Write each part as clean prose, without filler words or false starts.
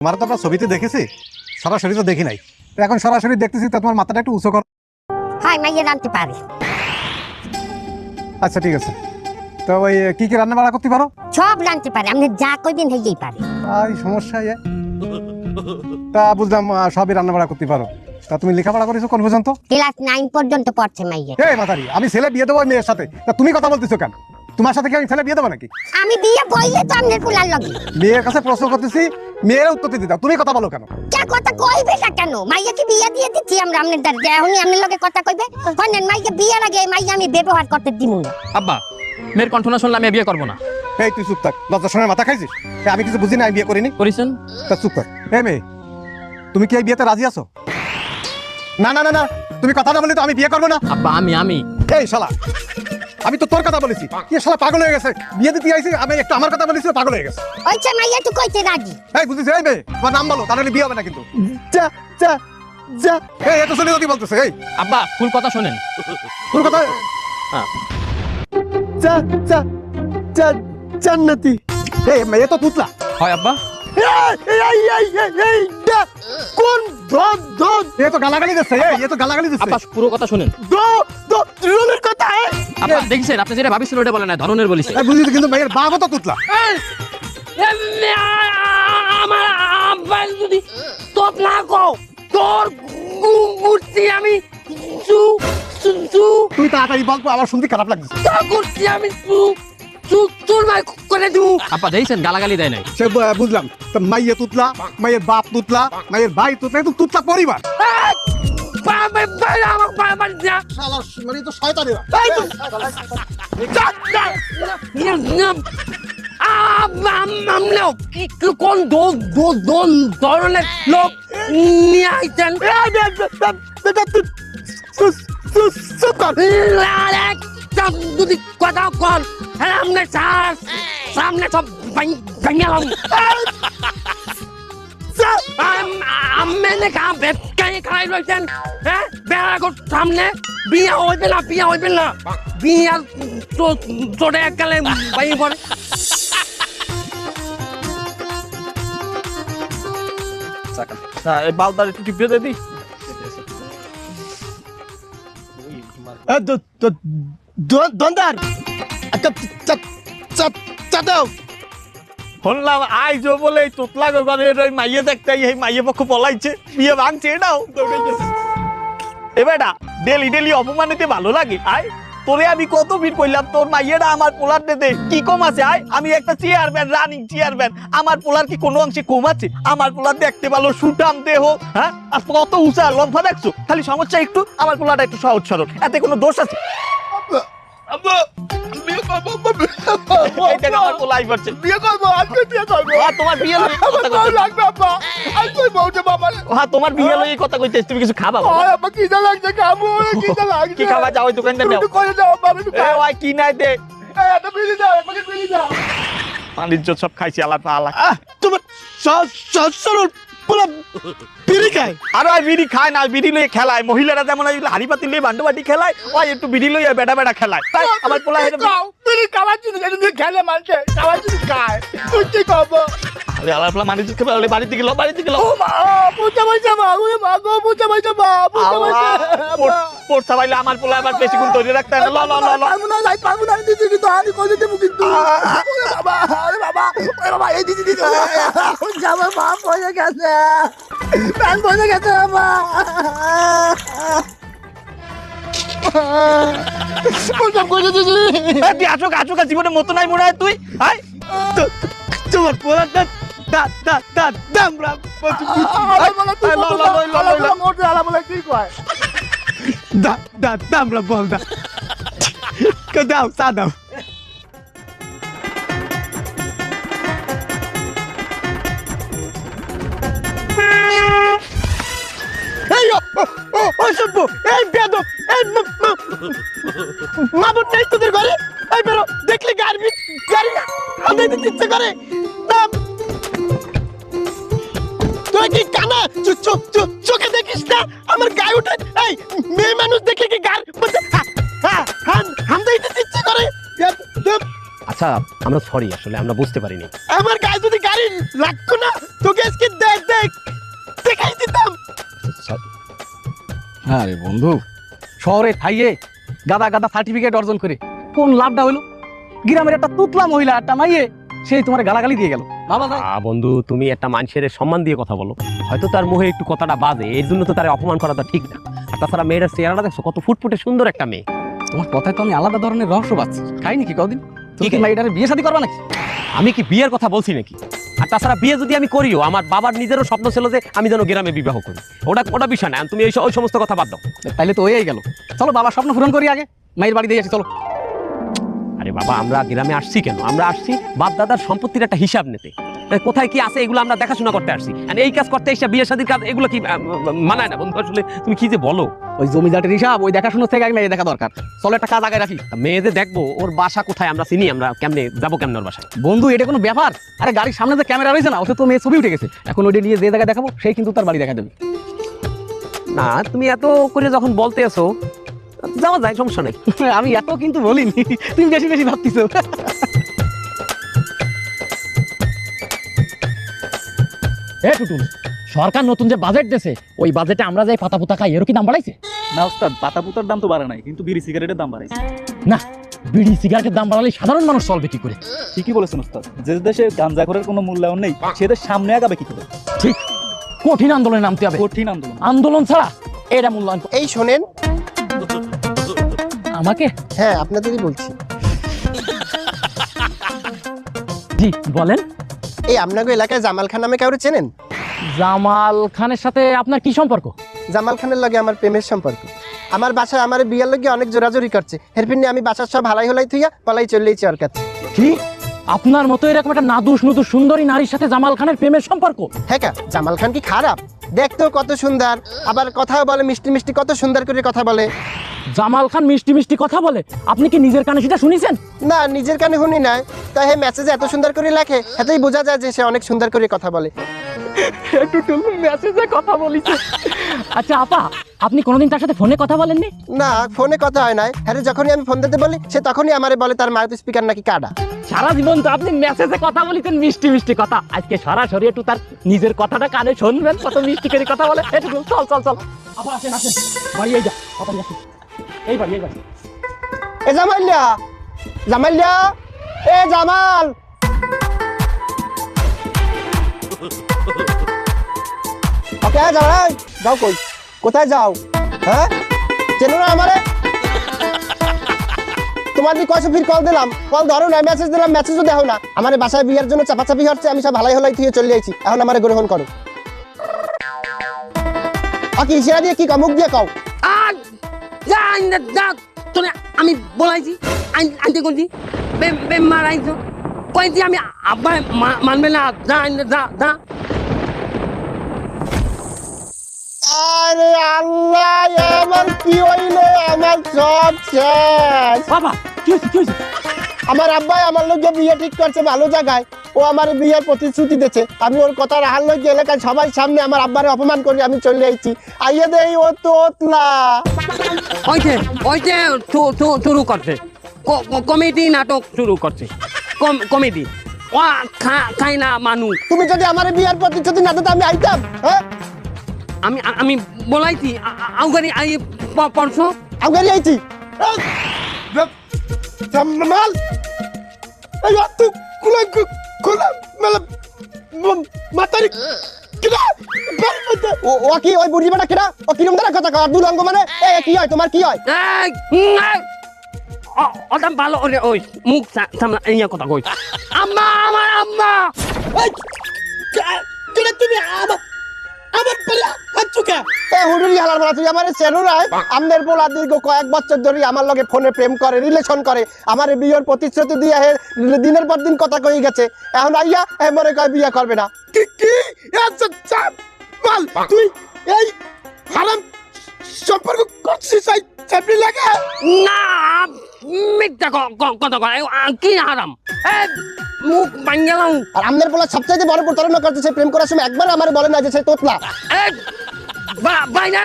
তোমার তো আমরা ছবিতে দেখেছি, সরাসরি তো দেখি নাই। এখন সরাসরি দেখতেছি, তো তোমার মাথাটা একটু উঁচু করো। হয় মাইয়া রাঁধতে পারে। আচ্ছা ঠিক আছে, তো ওই কি কি রান্না বাড়া করতে পারো? সব রাঁধতে পারে, আপনি যা কইবেন হইতেই পারে। এই সমস্যা তা বুঝলাম, সবই রান্না বাড়া করতে পারো। তা তুমি লেখাপড়া করেছো কোন পর্যন্ত? ক্লাস 9 পর্যন্ত পড়ছে মাইয়া। এই মাতারি, আমি ছেলে বিয়ে দেবো মেয়ের সাথে, তা তুমি কথা বলতেছো কেন? তোমার সাথে কি আমি ছেলে বিয়ে দেবো নাকি? আমি বিয়ে বইলে তো আপনার কুলার লগে। মেয়ের কাছে প্রশ্ন করতেছি, মেয়ের উত্তর দিতে দাও, তুমি কথা বলো কেন? কে কথা কইবে না কেন? মাইয়া কি বিয়ে দিয়ে দিচ্ছি আমরা আপনার দ্বারা? এখনই আপনার লগে কথা কইবে? কইনেন মাইয়া বিয়ের আগে মাইয়া আমি ব্যবহার করতে দিমু না। আব্বা, মেয়ের কণ্ঠ না শুনলে আমি বিয়ে করবো না। এই তুই চুপ থাক, লজ্জা শোনার মাথা খাইছিস? আমি কিছু বুঝি না, আমি বিয়ে করিনি। করেছেন? তা চুপ কর। এই মেয়ে, তুমি কি এই বিয়েতে রাজি আছো? না না না না, তুমি কথা না বলি তো আমি বিয়ে করবো না। আব্বা আমি এই শালা, আমি তো তোর কথা বলেছি, কি শালা পাগল হয়ে গেছে? বিয়ে দিতে আইছি আমি, একটু আমার কথা বলেছি, পাগল হয়ে গেছে। ওইছে মাইয়া তো কইতে রাজি। এই বুঝিস? এই মেয়ে, তোমার নাম বলো, তাহলে বিয়ে হবে না কিন্তু। যা যা যা। এই এত ছেলে কি বলতেছে? এই আব্বা, ফুল কথা শোনেন। তোর কথা। হ্যাঁ। যা যা যা জান্নাতি। এই মেয়ে তো পুতলা। হয় আব্বা। কোন এ তো গালাগালি দিচ্ছে, এ তো গালাগালি দিচ্ছে। আব্বা পুরো কথা শুনেন। কথা। আব্বা দেখছেন, আপনি যেটা ভাবিছিল ওটা বলে না, ধরনের বলিস। বুঝলি, কিন্তু মেয়ের বাবা তো পুতলা। আমার আব্বা যদি তোপ না কও, তোর গুড়ছি আমি তুই তাড়াতাড়ি বল, আমার শুনতে খারাপ লাগছে। গুড়ছি আমি আব্বা দেখছেন, গালাগালি দেয় নাই। সে বুঝলাম, তো মাইয়ে তুতলা, মাইয়ের বাপ তুতলা, মাইয়ের ভাই তুতলা, তো তুতলা পরিবার। মানে তো শয়তানেরা। কোন ধরনের লোক নিয়ে আইছেন? যদি কথা কন, সামনে সব ভাঙালাম। খাই রয়েছেন, হ্যাঁ? বেড়াগোর সামনে বিয়ে হইবে না, বিয়ে হইবে না, বিয়ে চড়ে এককালে বাইরে পড়ে। বালদার একটু টিপে দিয়ে দিই। দন্দার শুনলাম আইজো বলে তোতলা ঘরের ওই মাইয়ে দেখতে, এই মাইয়ে পক্ষ পলাইছে, বিয়ে ভাঙছে, এটাও এবারটা ডেলি ডেলি অপমানিতে ভালো লাগে। আয় তোরে আমি কত ভিড় করলাম, তোর মাইয়েরা আমার পোলার দিতে কি কম আছে? আয় আমি একটা চেয়ারম্যান, রানিং চেয়ারম্যান, আমার পোলার কি কোনো অংশে কম আছে? আমার পোলার দেখতে ভালো, সুঠাম দেহ, হ্যাঁ, আর কত উঁচা লম্ফা দেখছো। খালি সমস্যা একটু আমার পোলাটা একটু সহজ সরল, এতে কোনো দোষ আছে? তোমার বিয়ে লই কথা কইতে, তুমি কিছু খাবা? কি খাবা? যাও ওই দোকানটা নাও, কি নাই দে বাণিজ্য সব খাইছি আলাদা আলাদা। তোমার সরল পুরো বিড়ি খায়। আর ওই বিড়ি খায় না, বিড়ি লইয়ে খেলায়। মহিলারা যেমন হাড়ি পাতি লইয়ে বান্ডু বাটি খেলায়, ওই একটু বিড়ি লইয়ে বেটা বেটা খেলায়। তাই আমার পোলা বিড়ি খাওয়ার জন্য খেলে মানুষে খাওয়ার জন্য খায়। তুই কি করবো? আরে আলাদা পোলা মানুষ খেবে, বাড়িতে গেল, বাড়িতে গেল। পড়তে পারলে আমার পোলা আবার বেশি গুণ তৈরি রাখতে হয় না। জীবনে মতো নাই মনে হয় তুই। তোমার পোলাটা দাও চা দাও। দেখলে গাড়ি ইচ্ছে করে। তুই কি কানা চোখে দেখিস না আমার গায়ে উঠে? এই মেয়ে মানুষ দেখলে কি গাড়ি ইচ্ছে করে? আচ্ছা আমরা সরি, আসলে আমরা বুঝতে পারিনি। আমার গায়ে যদি গাড়ি লাগতো না, তোকে আজকে দেখ আরে বন্ধু, শহরে খাইয়ে গাদা গাদা সার্টিফিকেট অর্জন করে কোন লাভটা হইলো? গ্রামের একটা তুতলা মহিলা একটা মাইয়ে সেই তোমার গালাগালি দিয়ে গেল। ভাবা যায়? বন্ধু তুমি একটা মানুষের সম্মান দিয়ে কথা বলো, হয়তো তার মুখে একটু কথাটা বাজে, এর জন্য তো তার অপমান করাটা ঠিক না। আর তাছাড়া মেয়েটার চেহারাটা দেখছো, কত ফুটফুটে সুন্দর একটা মেয়ে। তোমার কথায় তো আমি আলাদা ধরনের রহস্য পাচ্ছি। খাই নাকি কদিন? তুমি কি খাই? মাইটারে বিয়ে শাদী করবা নাকি? আমি কি বিয়ের কথা বলছি নাকি? আর তাছাড়া বিয়ে যদি আমি করিও, আমার বাবার নিজেরও স্বপ্ন ছিল যে আমি যেন গ্রামে বিবাহ করি। ওটা বিষয় না, তুমি ওই সমস্ত কথা বাদ দাও। তাইলে তো হয়েই গেল। চলো বাবার স্বপ্ন পূরণ করি আগে, মায়ের বাড়ি দিয়ে আসি চলো। আরে বাবা, আমরা গ্রামে আসছি কেন? আমরা আসছি বাপ দাদার সম্পত্তির একটা হিসাব নিতে। কোথায় কি আছে এগুলো আমরা দেখাশোনা করতে আসছি। আর এই কাজ করতে এসে বিয়ে শাদীর কাজ এগুলো কি মানায় না বন্ধু? আসলে তুমি কি যে বলো। ওই জমিদাটের হিসাব ওই দেখাশোনার থেকে আগে মেয়ে দেখা দরকার। চলো একটা কাজ আগে রাখি। মেয়েদের দেখবো, ওর বাসা কোথায় আমরা চিনি, আমরা কেমনে যাবো কেমন ওর বাসায়? বন্ধু এটা কোনো ব্যাপার? আরে গাড়ির সামনে যে ক্যামেরা রয়েছে না, ওতে তো মেয়ে ছবি উঠে গেছে। এখন ওইটা নিয়ে যে জায়গায় দেখাবো সেই কিন্তু তার বাড়ি দেখা দেবে। না, তুমি এত করে যখন বলতে আছো, যাওয়া যায়, সমস্যা নেই। আমি এত কিন্তু বলিনি, তুমি বেশি বেশি ভাবতেছো। এ টুটুল, সরকার নতুন যে বাজেট দিয়েছে ওই বাজেটে আমরা যাই পাতা পুতা খাই, এর কি দাম বাড়াইছে? না ওস্তাদ, পাতা পুতার দাম তো বাড়ে নাই, কিন্তু বিড়ি সিগারেটের দাম বাড়াইছে। না, বিড়ি সিগারেটের দাম বাড়ালে সাধারণ মানুষ চলবে কি করে? ঠিকই বলেছেন ওস্তাদ, যে দেশে গাঁজাখোরের কোনো মূল্যায়ন নেই সে দেশ সামনে আগাবে কি করে? ঠিক, কঠিন আন্দোলনে নামতে হবে। কঠিন আন্দোলন। আন্দোলন ছাড়া এটা মূল্যায়ন এই শোনেন, আমাকে? হ্যাঁ আপনাদেরই বলছি। জি বলেন। এই আপনাকে এলাকায় জামাল খান নামে কাউরে চেনেন? জামাল খানের সাথে আপনার কি সম্পর্ক? জামাল খানের লগে আমার প্রেমের সম্পর্ক। আমার বাসায় আমার বিয়ার লগে অনেক জোরাজোরি করছে, হেরফিন নিয়ে আমি বাসার সব হালাই হলাই থুইয়া পালাই চললেইছি ওর কাছে। কি আপনার মতো এরকম একটা নাদুস নুদুস সুন্দরী নারীর সাথে জামাল খানের প্রেমের সম্পর্ক? হ্যাঁ কা, জামাল খান কি খারাপ? দেখতেও কত সুন্দর, আবার কথাও বলে মিষ্টি মিষ্টি, কত সুন্দর করে কথা বলে। জামাল খান মিষ্টি মিষ্টি কথা বলে? আপনি কি নিজের কানে সেটা শুনেছেন? না, নিজের কানে শুনি নাই, তাই হে মেসেজে এত সুন্দর করে লেখে, এতেই বোঝা যায় যে সে অনেক সুন্দর করে কথা বলে। টুটুল মেসেজে কথা বলিছে। আচ্ছা আপা, আপনি কোনোদিন তার সাথে ফোনে কথা বলেননি? না, ফোনে কথা হয় নাই। হ্যাঁ, যখনই আমি ফোন দিতে বলি সে তখনই আমারে বলে তার মাউথ স্পিকার নাকি কাটা। সারা জীবন তো আপনি মেসেজে কথা বলিতেন মিষ্টি মিষ্টি কথা, আজকে সরাসরি একটু তার নিজের কথাটা কানে শুনবেন, কত মিষ্টি করে কথা বলে। একটু চল চল চল, আপা আসেন আসেন, বাড়ি এই যা, তাড়াতাড়ি আসেন, এই বাড়ি এই বাড়ি। এ জামাইলিয়া, জামাইলিয়া, এ জামাল। ওকে জামাই, যাও কই? কোথায় যাও? হ্যাঁ, চেনো না আমারে? তোমার দি কয়শো ফির কল দিলাম, কল ধরো না, মেসেজ দিলাম, মেসেজও দেখো না। আমার বাসায় বিয়ের জন্য চাপাচাপি হচ্ছে, আমি সব হালাই হলাই থেকে চলে যাইছি, এখন আমারে গ্রহণ করো। কি সেরা দিয়ে কি মুখ দিয়ে কও? আর যা যা, তোরে আমি বলাইছি, আনতে করছি, মারাইছো, কইছি আমি আব্বা মানবে না, যা যা যা। আরে আল্লাহ, আমার কি হইলে? আমার সব শেষ। বাবা কি হয়েছে কি হয়েছে? আমার আব্বাই আমার লোক বিয়ে ঠিক করছে ভালো জায়গায়, ও আমার বিয়ের প্রতিশ্রুতি দিচ্ছে, আমি ওর কথা রাহার লোক এলাকায় সবাই সামনে আমার আব্বারে অপমান করে আমি চলে আইছি। আইয়ে দেই ও তোতলা। ওইতে শুরু করছে, কমেডি নাটক শুরু করছে, কমেডি। ও খাই না মানুষ। তুমি যদি আমার বিয়ের প্রতিশ্রুতি না দিতে আমি আইতাম? হ্যাঁ, আমি বলাইছি আউগারি আই পড়ছো আউগারি আইছি। জামাল, এই অত কুলা কুলা মানে মাতারি কিরা? ও কি ওই বুড়ি বেটা কিরা? ও কিরম ধরে কথা কয়? দুলঙ্গ মানে এ কি হয় তোমার, কি হয়? ওটা ভালো, ওই মুখ সামনে ইয়া কথা কই। আম্মা, আমার আম্মা। তুমি আমার বলা হাতচুকা এ হুডুরি হালার বলা, তুই আমারে চেনো না? আমনের বলা দীর্ঘ কয়েক বছর ধরে আমার লগে ফোনে প্রেম করে, রিলেশন করে, আমার বিয়ের প্রতিশ্রুতি দিয়ে দিনের পর দিন কথা কই গেছে, এখন আইয়া মনে কয় বিয়ে করবে না। কি কি বল তুই এই হারাম সম্পর্ক করছিস? চাপড়ি লাগে না, মিথ্যা কথা কয়, কি হারাম? মুখ বাঙ্গালাম। আর আমনের বলা সবচাইতে বড় প্রতারণা করতেছে, প্রেম করার সময় একবার আমারে বলে না যে সে তোতলা। বাইনা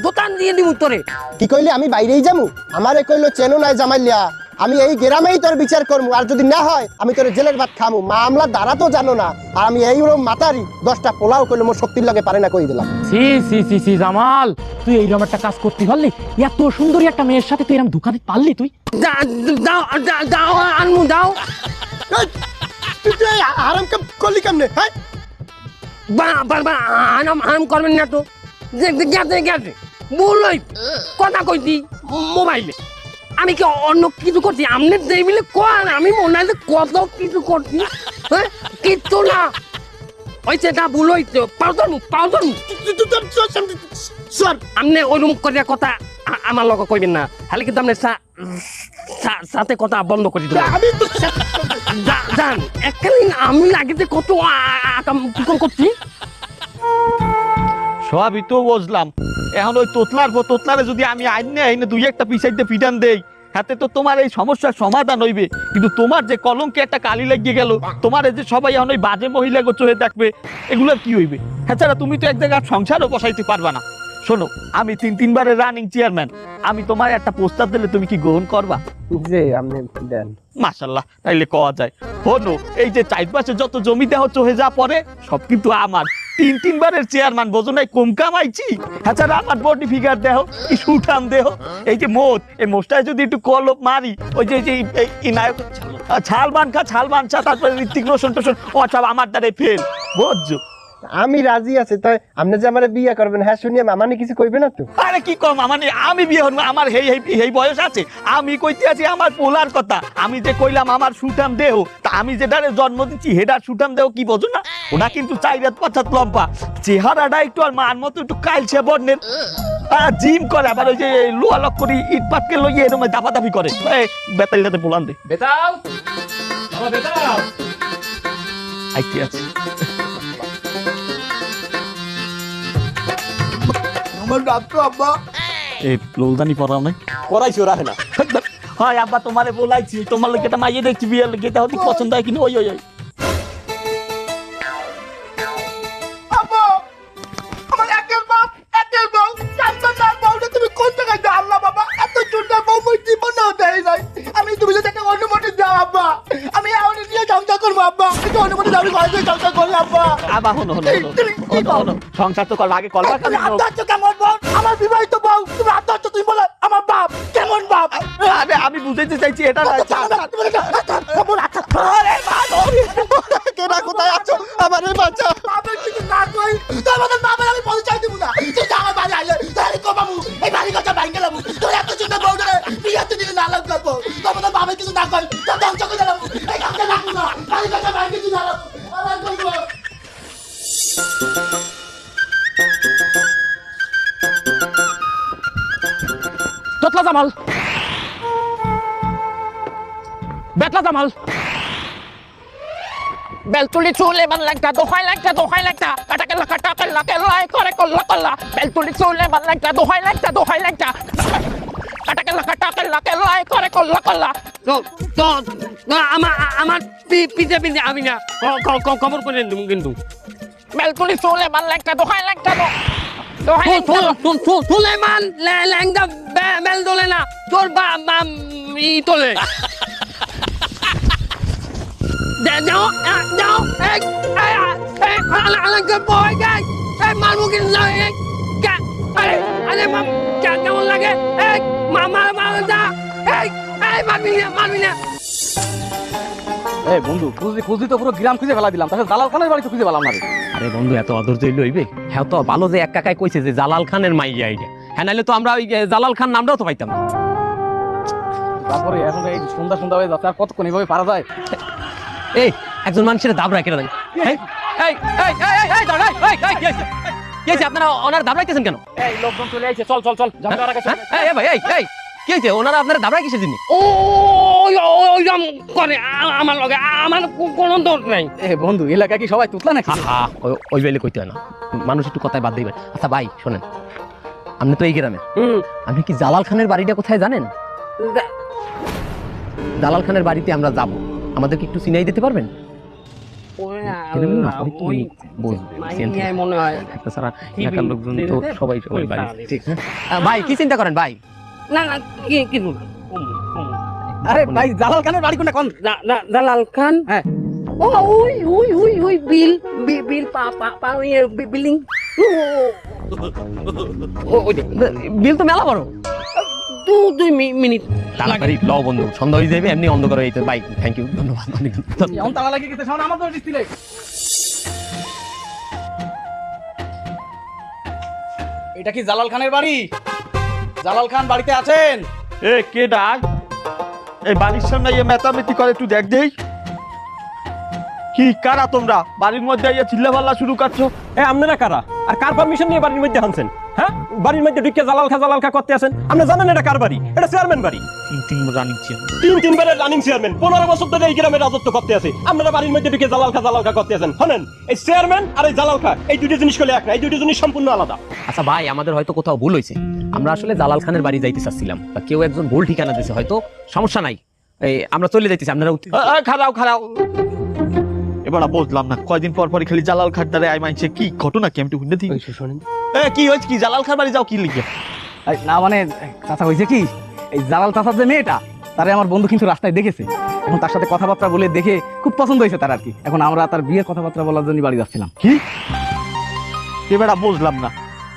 দোতান দিয়ে দিব তোরে। কি কইলি? আমি বাইরেই যামু? আমারে কইলো চেনো নাই জামাইলিয়া, আমি এই গ্রামেই তোর বিচার করবো, আর যদি না হয় আমি তোর জেলের ভাত খামু। মামলা দ্বারা তো জানো না, আর আমি এইরকম মাতারি 10টা পোলাও করলে মোর শক্তির লাগে পারে না কই দিলাম। সি সি সি সি জামাল, তুই এইরকম একটা কাজ করতে পারলি? এত সুন্দরী একটা মেয়ের সাথে তুই এরকম ধোকা দিতে পারলি? তুই দাও আনমু দাও। তুই আরাম কাম করলি কেমনে? হ্যাঁ আরাম করবেন না তো, গেছে গেছে বলই কথা কইছি মোবাইলে। আমি কি অন্য কিছু করছি? আপনি দেবিলে কোন আমি মনে হয় কত কিছু করছি। হ্যাঁ কিচ্ছু না, ওই সেটা ভুল হইতো। আপনি ওইরকম করে কথা আমার লগে কইবেন না, তাহলে কিন্তু আপনি সাথে কথা বন্ধ করে দিবেন। আমি তো জান একদিন আমি লাগিতে কত করছি। সবই তো বুঝলাম, এখন ওই তোতলারে যদি আমি আইনে দুই একটা পিছাইতে পিটান দেই, হাতে তো তোমার এই সমস্যার সমাধান হইবে। কিন্তু তোমার যে কলঙ্কে একটা কালি লাগিয়ে গেল, তোমার এই যে সবাই এখন ওই বাজে মহিলা গোচরে দেখবে, এগুলোর কি হইবে? এছাড়া তুমি তো এক জায়গায় সংসারও বসাইতে পারবা না। শোনো, আমি 3 বারের রানিং চেয়ারম্যান, আমি তোমার একটা প্রস্তাব দিলে তুমি কি গ্রহণ করবা? যে আপনি দেন মাশাল্লাহ, তাইলে কওয়া যায়। হনো, এই যে 4 পাশে যত জমি দেহ চহে যা পরে সব কিন্তু আমার। 3 বারের চেয়ারম্যান, বোঝো নাই কম কামাইছি? এছাড়া আমার বডি ফিগার দেহ, কি সুঠাম দেহ। এই যে মোট, এই মোষটায় যদি একটু কলপ মারি, ওই যে এই নায়ক ছাল বানখা, তারপরে ঋত্বিক রোশন টোশন, ও সব আমার দ্বারাই ফেল, বুঝছো? আমি রাজি আছি। তাই আপনি যে আমার বিয়ে করবেন, হ্যাঁ শুনিয়ে মামানি কিছু কইবে না তো? আরে কি কম, আমি বিয়ে হন, আমার এই বয়স আছে? আমি কইতে আছি আমার পোলার কথা। আমি যে কইলাম আমার সুঠাম দেহ, তা আমি যেটারে জন্ম দিচ্ছি হেডার সুঠাম দেহ, কি বোঝো না? ওটা কিন্তু 4 লম্বা, চেহারাটা একটু আর মার মতো একটু কালছে বর্ণের, জিম করে, আবার ওই যে লোয়া লক করে ইট পাটকে লইয়ে এরকম দাপাদাপি করে। বেতালটাতে পোলান দে বেতাল, বাবা বেতাল। আইতে আছে আমার রাত তো আব্বা এই লোলদানি পরাও নাই করাইছো রাখে না। হয় আব্বা, তোমারে বলাইছি তোমার লোক এটা মাইয়ে দেখছি, বিয়ের লোক এটা হতে পছন্দ হয় কিনা। ওই আব্বা আমার একের বাপ একের বউ, চার বউটা তুমি কোন জায়গায় দাও? আল্লাহ বাবা, এত সুন্দর বউ মই জীবনেও দেয় নাই। আমি তুমি যদি একটা অনুমতি দাও আব্বা, আমি এখন নিয়ে সংসার করবো আব্বা। একটু অনুমতি দাও, আমি ঘরে সংসার করবো আব্বা। আব্বা হনো, সংসার তো করবা, আগে করবা। তুমি আত্মহত্যা কেমন বউ? আমার বিবাহিত বউ, তুমি আত্মহত্যা তুমি বলে আমার বাপ কেমন বাপ? আরে আমি বুঝাইতে চাইছি এটা না। কেনা কোথায় আছো? আমার এই বাচ্চা বাবার কিছু না কই তোমাদের বাবার আমি পরিচয় দিব না। তুই আমার বাড়ি আইলে তাহলে কমাবো, এই বাড়ি কথা ভাঙ গেলাম। তুই এত সুন্দর বউ ধরে বিয়েতে দিলে না লাভ করবো, তোমাদের বাবার কিছু না কই তো ধ্বংস করে দিলাম। এই কামটা রাখবো না, বাড়ি কথা ভাঙ কিছু না আমার করবো। তোতলা জামাল, বেতলা জামাল, বেলতুলি চুলে মান লাগতা, দোহাই লাগতা, কাটাকেল্লা কেল্লাই করে কল্লা, বেলতুলি চুলে মান লাগতা, দোহাই লাগতা, কাটাকেল্লা কেল্লাই করে কল্লা। তো আমার পিছে আমি না খবর করে দেবো কিন্তু। বেলতুলি চুলে মান লাগতা, দোহাই লাগতা, সুলেমান ল্যাংদা বেল তোলে না, তোর ই তোলে। যাও মারবো কিন্তু কেমন লাগে? মারবি না। এই বন্ধু, খুঁজি তো পুরো গ্রাম খুঁজে ফেলা দিলাম, তাহলে দালাল খানের বাড়ি তো খুঁজে পেলাম না রে। আরে বন্ধু, এত অধৈর্য হইবে? হ্যাঁ তো ভালো যে এক কাকায় কইছে যে জালাল খানের মাইয়া আইডিয়া, হ্যাঁ নাহলে তো আমরা ওই জালাল খান নামটাও তো পাইতাম না। তারপরে এখন এই সন্ধ্যা হয়ে যাচ্ছে, আর কতক্ষণ এইভাবে পারা যায়? এই একজন মানুষের দাবড়ায় কেন? আপনারা ওনার দাবড়াইতেছেন কেন? এই লোকজন চলে আইছে, চল ঝামেলা রাখা। ভাই কি হয়েছে? ওনারা আপনারা দাবড়ায় কিসের জন্য? ওইরকম করে আমার লগে, আমার কোনো দোষ নাই। বন্ধু, এলাকা কি সবাই তুতলা নাকি? ওই বেলে কইতে হয় না, মানুষ একটু কথায় বাদ দিবেন। আচ্ছা ভাই শোনেন, আপনি তো এই গ্রামে, আপনি কি জালাল খানের বাড়িটা কোথায় জানেন? জালাল খানের বাড়িতে আমরা যাব, আমাদেরকে একটু চিনাই দিতে পারবেন? ভাই কি চিন্তা করেন ভাই? না কি আরে ভাই জালাল খানের বাড়ি কোনটা কোন? জালাল খান হ্যাঁ। ও ওই বিল বিল পা বিল্ডিং বিল তো মেলা বড়। 2 মিনিট তাড়াতাড়ি লও বন্ধু, সন্ধ্যা হয়ে যাবে, এমনি অন্ধকার হয়ে যেতে। বাই, থ্যাংক ইউ, ধন্যবাদ, অনেক ধন্যবাদ। এমন তালা লাগিয়ে গেছে শাওন, আমার তো দিছিলে। এটা কি জালাল খানের বাড়ি? জালাল খান বাড়িতে আছেন? এ কে ডাক? এই বাড়ির সামনে ইয়ে মেতামেতি করে একটু দেখ দেই। কি কারা তোমরা বাড়ির মধ্যে ইয়ে চিল্লাপাল্লা শুরু করছো? এ আপনারা কারা আর কার পারমিশন নিয়ে বাড়ির মধ্যে হানছেন? হ্যাঁ, বাড়ির মধ্যে ঢুকে জালাল খা করতে আছেন? আপনি জানেন এটা কার বাড়ি? এটা চেয়ারম্যান বাড়ি। তিন রানিং চেয়ার, 3 রানিং চেয়ারম্যান, 15 বছর ধরে এই গ্রামে রাজত্ব করতে আছে। আপনারা বাড়ির মধ্যে ঢুকে জালাল খা করতে আছেন। শোনেন, এই চেয়ারম্যান আর এই জালাল খা এই দুটো জিনিস করলে এক না, এই দুটো জিনিস সম্পূর্ণ আলাদা। আচ্ছা ভাই, আমাদের হয়তো কোথাও ভুল হয়েছে। আমরা আসলে জালাল খানের বাড়ি যাইতে চাচ্ছিলাম, তা কেউ একজন ভুল ঠিকানা দিয়েছে, হয়তো সমস্যা নাই, এই আমরা চলে যাইতেছি। আপনারা খারাও এবার বুঝলাম না, কয়দিন পর পরই খালি জালাল খান দ্বারা আই মাইছে। কি ঘটনা কি আমি একটু শুনে দিই। কি হয়েছে? কি জালাল খান বাড়ি যাও কি লিখে? এই, না মানে চাচা হয়েছে কি, এই জালাল চাচার যে মেয়েটা, তারে আমার বন্ধু কিন্তু রাস্তায় দেখেছে। এখন তার সাথে কথাবার্তা বলে দেখে খুব পছন্দ হয়েছে তার আর কি। এখন আমরা তার বিয়ের কথাবার্তা বলার জন্য বাড়ি যাচ্ছিলাম। কি এবার বুঝলাম না,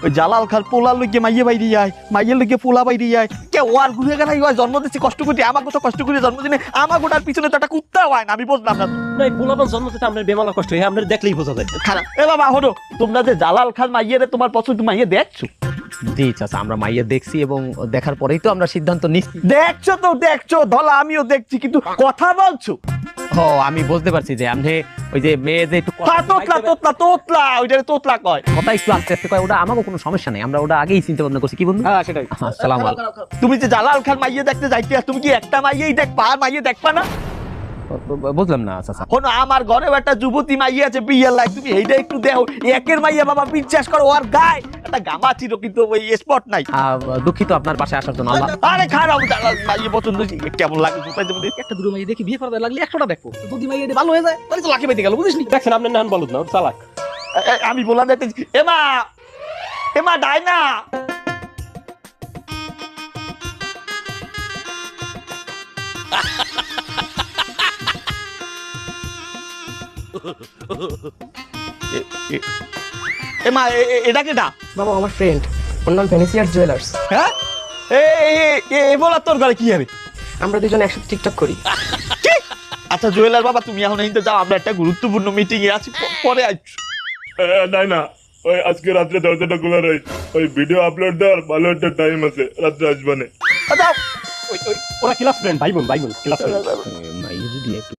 ওই জালাল খান পোলার লইকে মাইয়ে বাইরে যায়, মাইয়ের লইকে পোলা বাইরে যায়, কে ওয়ার ঘুরে গেলে জন্ম দিচ্ছে কষ্ট করে, আমাকে তো কষ্ট করে জন্মদিনে আমার গোটার পিছনে তো একটা কুত্তা হয় না, আমি বুঝলাম না। না, এই পোলাপান জন্ম থেকে আপনার বেমালা কষ্ট হয়, আপনার দেখলেই বোঝা যায়। খারাপ। এ বাবা হলো, তোমরা যে জালাল খান মাইয়েরে তোমার পছন্দ মাইয়ে দেখছো? জি চাচা, আমরা মাইয়া দেখছি এবং দেখার পরেই তো আমরা সিদ্ধান্ত নিচ্ছি। দেখছো তো দেখছো, ধলা আমিও দেখছি, কিন্তু কথা বলছো। ও, আমি বুঝতে পারছি যে আপনি ওই যে মেয়ে যে একটু তোতলা ওইটা তোতলা কয়। কথা একটু আস্তে আস্তে কয়, ওটা আমারও কোনো সমস্যা নেই, আমরা ওটা আগেই চিন্তা ভাবনা করছি। কি বন্ধু? হ্যাঁ সেটাই। আসসালামু আলাইকুম। তুমি যে জালাল খান মাইয়ে দেখতে যাইতে, তুমি কি একটা মাইয়েই দেখবা, আর মাইয়ে দেখবা না? বুঝলাম না চাচা। শোনো, আমার ঘরেও একটা যুবতী মাইয়া আছে বিয়ের লাই, তুমি এইটা একটু দেখো। একের মাইয়া বাবা বিশ্বাস করো, ওর গায়ে একটা গামা ছিল কিন্তু ওই স্পট নাই। দুঃখিত আপনার পাশে আসার জন্য। আল্লাহ। আরে খারাপ, জালাল মাইয়ে পছন্দ কেমন লাগে কোথায় যাবো? একটা দুটো মাইয়ে দেখি বিয়ে করাতে লাগলে 100টা দেখবো, যদি মাইয়ে ভালো হয়ে যায় তাহলে তো লাখে পেতে গেল, বুঝিস নি? দেখছেন আপনার নান বলুন না, ওর চালাক। আমি বললাম দেখতেছি, এমা ডাইনা। এমা এটা কেটা? বাবা আমার ফ্রেন্ড, ওর নাম ভেনিসিয়ার জুয়েলার্স। হ্যাঁ, এ বলা তোর ঘরে কি হবে? আমরা দুজনে একসাথে টিকটক করি। আচ্ছা জুয়েলার বাবা, তুমি এখন এইতে যাও, আমরা একটা গুরুত্বপূর্ণ মিটিং এ আছি, পরে আসছো। না ওই আজকে রাত্রে দরজাটা খোলা রয়েছে, ওই ভিডিও আপলোড দেওয়ার ভালো একটা টাইম আছে, রাত্রে আসবানে। যাও। ওরা ক্লাস ফ্রেন্ড, ভাই বোন ক্লাস ফ্রেন্ড। মাইয়া যদি একটু